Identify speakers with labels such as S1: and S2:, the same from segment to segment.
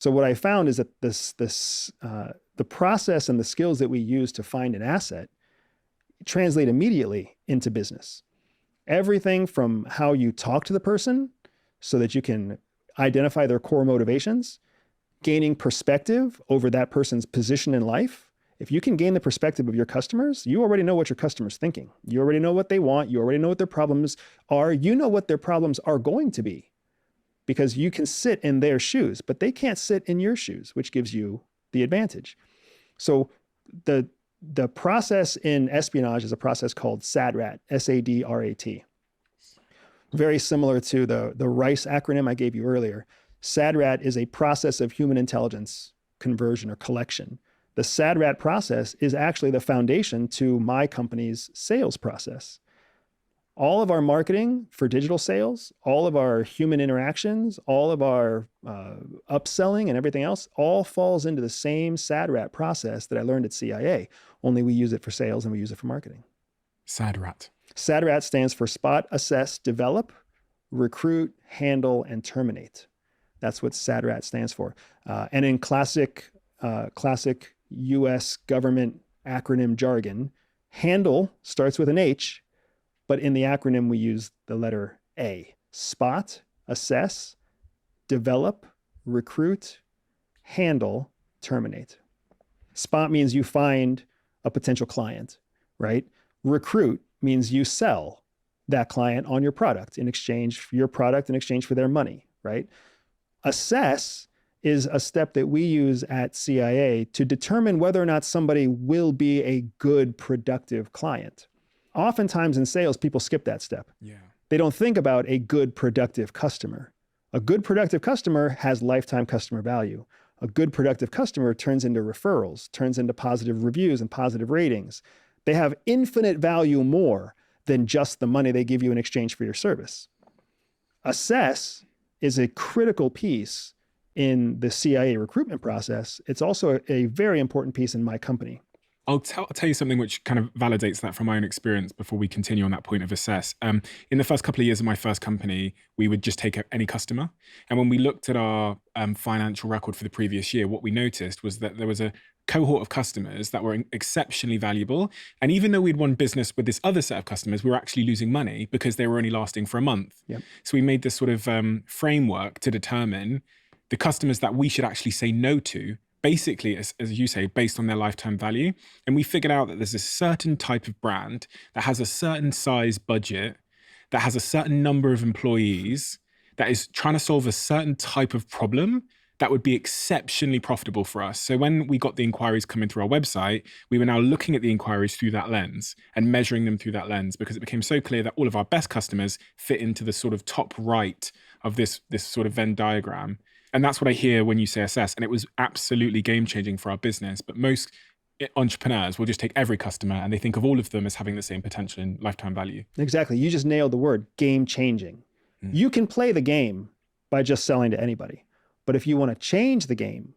S1: So what I found is that the process and the skills that we use to find an asset translate immediately into business. Everything from how you talk to the person so that you can identify their core motivations, gaining perspective over that person's position in life. If you can gain the perspective of your customers, you already know what your customer's thinking. You already know what they want. You already know what their problems are. You know what their problems are going to be because you can sit in their shoes, but they can't sit in your shoes, which gives you the advantage. So the process in espionage is a process called SADRAT, SADRAT. Very similar to the RICE acronym I gave you earlier. SADRAT is a process of human intelligence conversion or collection. The SADRAT process is actually the foundation to my company's sales process. All of our marketing for digital sales, all of our human interactions, all of our upselling and everything else, all falls into the same SADRAT process that I learned at CIA, only we use it for sales and we use it for marketing.
S2: SADRAT.
S1: SADRAT stands for Spot, Assess, Develop, Recruit, Handle, and Terminate. That's what SADRAT stands for. And in classic US government acronym jargon, handle starts with an H, but in the acronym we use the letter A. Spot, assess, develop, recruit, handle, terminate. Spot means you find a potential client, right? Recruit means you sell that client on your product in exchange for your product in exchange for their money, right? Assess is a step that we use at CIA to determine whether or not somebody will be a good, productive client. Oftentimes in sales, people skip that step.
S2: Yeah.
S1: They don't think about a good, productive customer. A good, productive customer has lifetime customer value. A good, productive customer turns into referrals, turns into positive reviews and positive ratings. They have infinite value more than just the money they give you in exchange for your service. Assess is a critical piece in the CIA recruitment process. It's also a very important piece in my company.
S2: I'll tell you something which kind of validates that from my own experience before we continue on that point of assess. In the first couple of years of my first company, we would just take any customer. And when we looked at our financial record for the previous year, what we noticed was that there was a cohort of customers that were exceptionally valuable. And even though we'd won business with this other set of customers, we were actually losing money because they were only lasting for a month.
S1: Yep.
S2: So we made this sort of framework to determine the customers that we should actually say no to, basically, as you say, based on their lifetime value. And we figured out that there's a certain type of brand that has a certain size budget, that has a certain number of employees, that is trying to solve a certain type of problem that would be exceptionally profitable for us. So when we got the inquiries coming through our website, we were now looking at the inquiries through that lens and measuring them through that lens, because it became so clear that all of our best customers fit into the sort of top right of this sort of Venn diagram. And that's what I hear when you say assess. And it was absolutely game-changing for our business. But most entrepreneurs will just take every customer and they think of all of them as having the same potential in lifetime value.
S1: Exactly. You just nailed the word, game-changing. You can play the game by just selling to anybody. But if you want to change the game,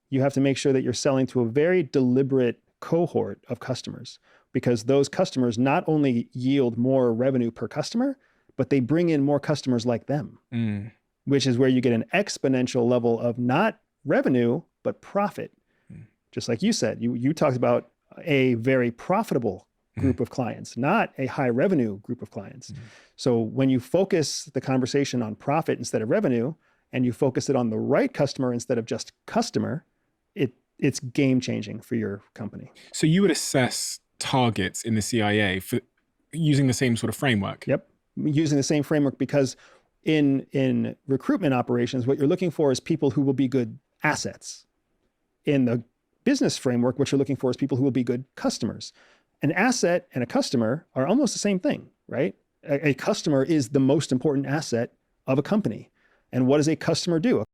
S1: you have to make sure that you're selling to a very deliberate cohort of customers, because those customers not only yield more revenue per customer, but they bring in more customers like them. Which is where you get an exponential level of not revenue, but profit. Just like you said, you talked about a very profitable group of clients, not a high revenue group of clients. So when you focus the conversation on profit instead of revenue, and you focus it on the right customer instead of just customer, it's game changing for your company.
S2: So you would assess targets in the CIA for using the same sort of framework?
S1: Yep, using the same framework, because in recruitment operations, what you're looking for is people who will be good assets. In the business framework, what you're looking for is people who will be good customers. An asset and a customer are almost the same thing, right? A customer is the most important asset of a company. And what does a customer do?